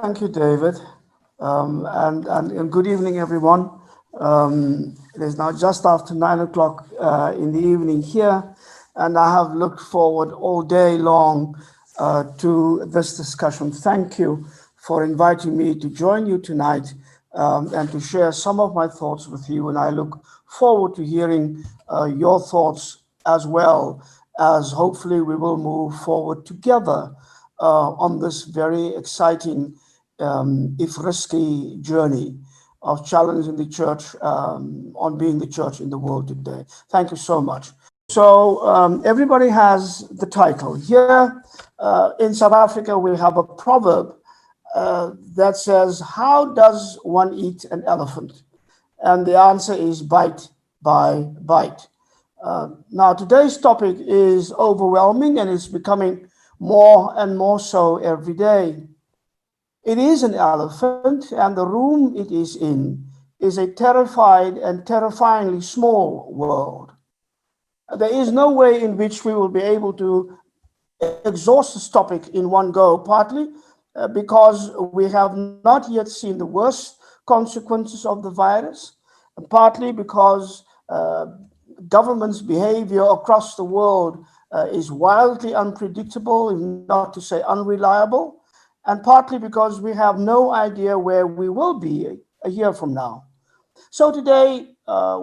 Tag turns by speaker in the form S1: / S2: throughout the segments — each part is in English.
S1: Thank you, David. And good evening, everyone. It is now just after 9 o'clock in the evening here, and I have looked forward all day long to this discussion. Thank you for inviting me to join you tonight and to share some of my thoughts with you. And I look forward to hearing your thoughts as well, as hopefully we will move forward together on this very exciting, if risky, journey of challenging the church on being the church in the world today. Thank you so much. So everybody has the title. Here in South Africa, we have a proverb that says, "How does one eat an elephant?" And the answer is bite by bite. Now, today's topic is overwhelming and it's becoming more and more so every day. It is an elephant, and the room it is in is a terrified and terrifyingly small world. There is no way in which we will be able to exhaust this topic in one go, partly because we have not yet seen the worst consequences of the virus, and partly because government's behavior across the world is wildly unpredictable, if not to say unreliable, and partly because we have no idea where we will be a year from now. So today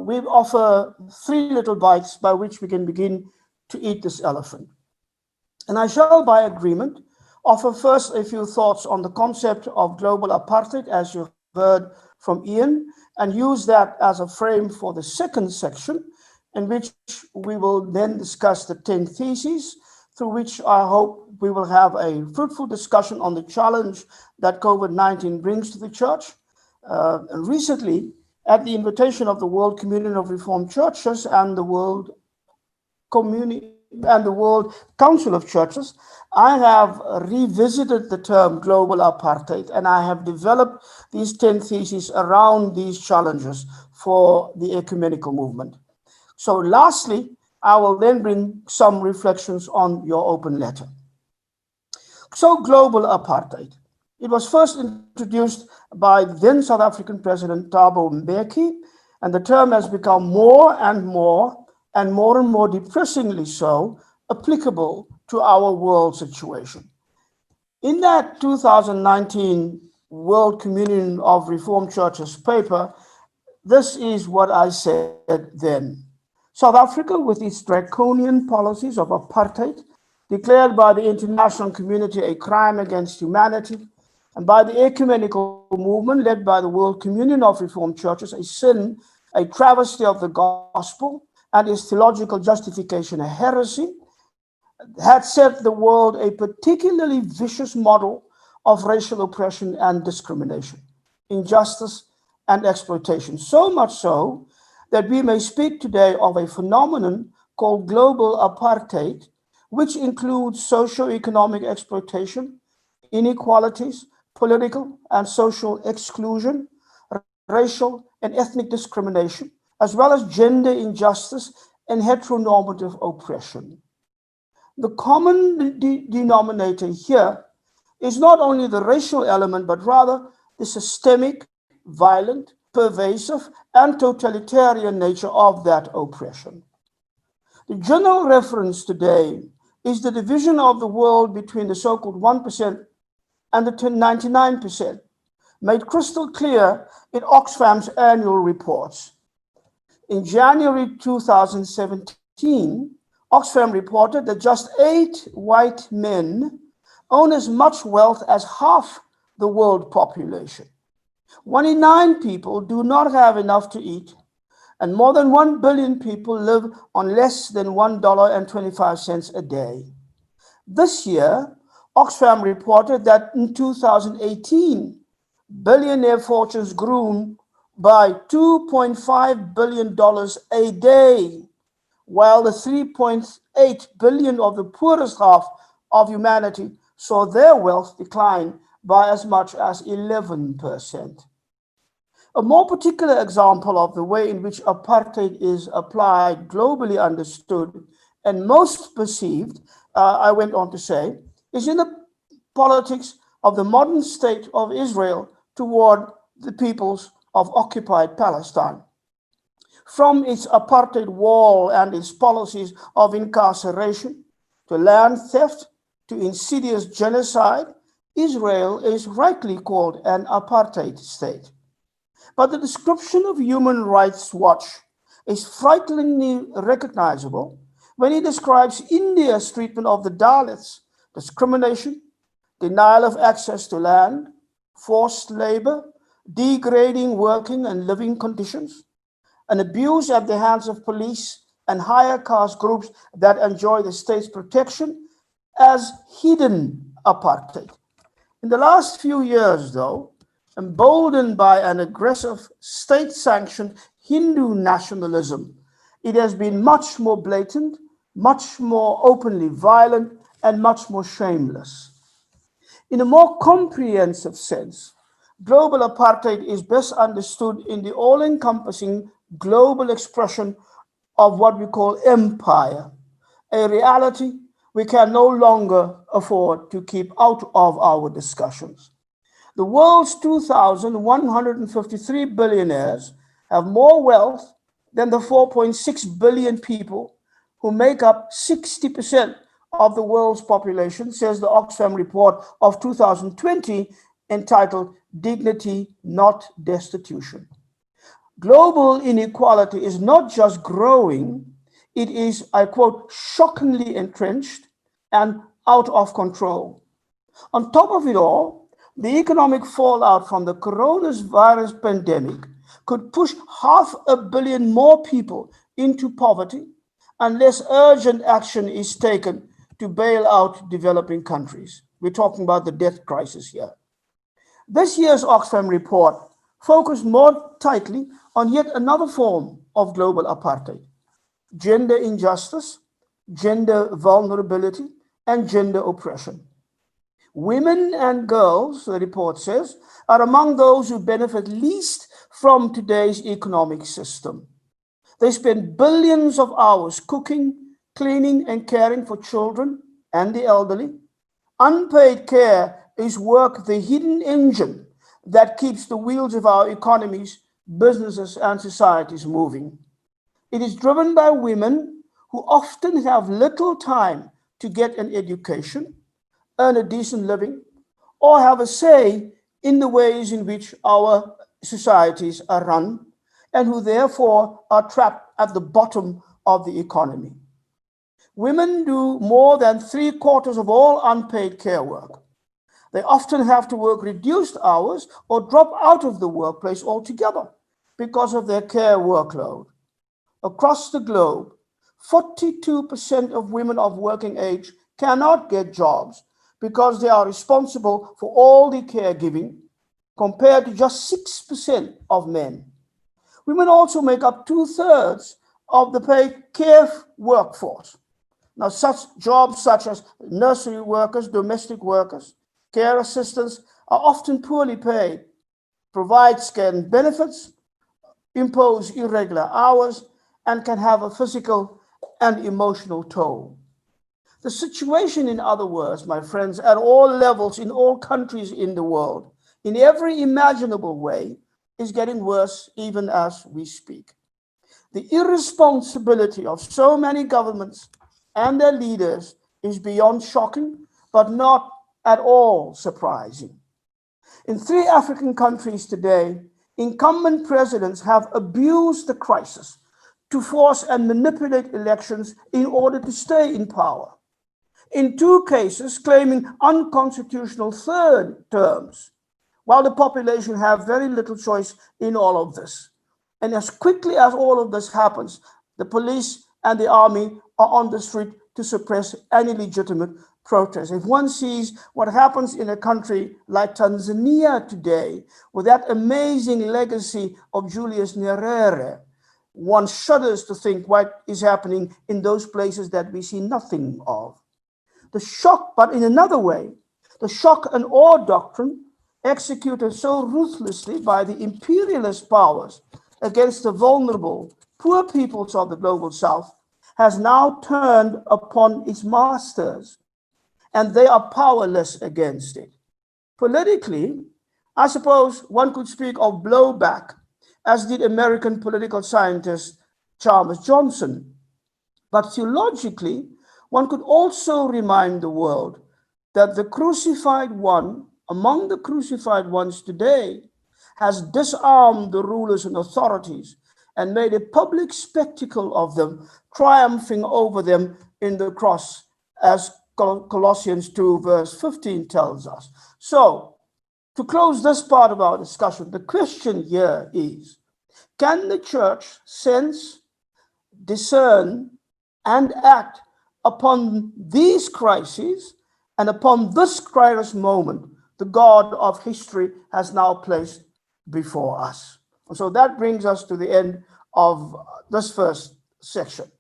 S1: we offer three little bites by which we can begin to eat this elephant. And I shall, by agreement, offer first a few thoughts on the concept of global apartheid, as you've heard from Ian, and use that as a frame for the second section, in which we will then discuss the 10 theses, through which I hope we will have a fruitful discussion on the challenge that COVID-19 brings to the church. And recently, at the invitation of the World Communion of Reformed Churches and the World Council of Churches, I have revisited the term global apartheid, and I have developed these 10 theses around these challenges for the ecumenical movement. So lastly, I will then bring some reflections on your open letter. So global apartheid. It was first introduced by then South African President Thabo Mbeki, and the term has become more and more depressingly so, applicable to our world situation. In that 2019 World Communion of Reformed Churches paper, this is what I said then. South Africa, with its draconian policies of apartheid, declared by the international community a crime against humanity, and by the ecumenical movement led by the World Communion of Reformed Churches, a sin, a travesty of the gospel, and its theological justification, a heresy, had set the world a particularly vicious model of racial oppression and discrimination, injustice and exploitation. So much so that we may speak today of a phenomenon called global apartheid, which includes socio-economic exploitation, inequalities, political and social exclusion, racial and ethnic discrimination, as well as gender injustice and heteronormative oppression. The common denominator here is not only the racial element, but rather the systemic, violent, pervasive, and totalitarian nature of that oppression. The general reference today is the division of the world between the so-called 1% and the 99%, made crystal clear in Oxfam's annual reports. In January 2017, Oxfam reported that just 8 white men own as much wealth as half the world population. 1 in 9 people do not have enough to eat, and more than 1 billion people live on less than $1.25 a day. This year, Oxfam reported that in 2018, billionaire fortunes grew by $2.5 billion a day, while the 3.8 billion of the poorest half of humanity saw their wealth decline by as much as 11%. A more particular example of the way in which apartheid is applied, globally understood, and most perceived, I went on to say, is in the politics of the modern state of Israel toward the peoples of occupied Palestine. From its apartheid wall and its policies of incarceration to land theft to insidious genocide, Israel is rightly called an apartheid state. But the description of Human Rights Watch is frighteningly recognizable when he describes India's treatment of the Dalits, discrimination, denial of access to land, forced labor, degrading working and living conditions, and abuse at the hands of police and higher caste groups that enjoy the state's protection as hidden apartheid. In the last few years, though, emboldened by an aggressive state-sanctioned Hindu nationalism, it has been much more blatant, much more openly violent, and much more shameless. In a more comprehensive sense, global apartheid is best understood in the all-encompassing global expression of what we call empire, a reality we can no longer afford to keep out of our discussions. The world's 2,153 billionaires have more wealth than the 4.6 billion people who make up 60% of the world's population, says the Oxfam report of 2020 entitled Dignity, Not Destitution. Global inequality is not just growing, it is, I quote, shockingly entrenched and out of control. On top of it all, the economic fallout from the coronavirus pandemic could push 500 million more people into poverty unless urgent action is taken to bail out developing countries. We're talking about the debt crisis here. This year's Oxfam report focused more tightly on yet another form of global apartheid: gender injustice, gender vulnerability, and gender oppression. Women and girls, the report says, are among those who benefit least from today's economic system. They spend billions of hours cooking, cleaning, and caring for children and the elderly. Unpaid care is work, the hidden engine that keeps the wheels of our economies, businesses, and societies moving. It is driven by women who often have little time to get an education, earn a decent living, or have a say in the ways in which our societies are run, and who therefore are trapped at the bottom of the economy. Women do more than 3/4 of all unpaid care work. They often have to work reduced hours or drop out of the workplace altogether because of their care workload. Across the globe, 42% of women of working age cannot get jobs because they are responsible for all the caregiving, compared to just 6% of men. Women also make up 2/3 of the paid care workforce. Now, such jobs such as nursery workers, domestic workers, care assistants are often poorly paid, provide scant benefits, impose irregular hours, and can have a physical and emotional toll. The situation, in other words, my friends, at all levels, in all countries in the world, in every imaginable way, is getting worse even as we speak. The irresponsibility of so many governments and their leaders is beyond shocking, but not at all surprising. In 3 African countries today, incumbent presidents have abused the crisis to force and manipulate elections in order to stay in power. In 2 cases, claiming unconstitutional third terms, while the population have very little choice in all of this. And as quickly as all of this happens, the police and the army are on the street to suppress any legitimate protest. If one sees what happens in a country like Tanzania today, with that amazing legacy of Julius Nyerere, one shudders to think what is happening in those places that we see nothing of. The shock, but in another way, the shock and awe doctrine, executed so ruthlessly by the imperialist powers against the vulnerable, poor peoples of the global south, has now turned upon its masters, and they are powerless against it. Politically, I suppose one could speak of blowback, as did American political scientist Chalmers Johnson. But theologically, one could also remind the world that the crucified one, among the crucified ones today, has disarmed the rulers and authorities and made a public spectacle of them, triumphing over them in the cross, as Colossians 2, verse 15 tells us. So, to close this part of our discussion, the question here is, can the church sense, discern, and act upon these crises and upon this kairos moment the God of history has now placed before us? And so that brings us to the end of this first section.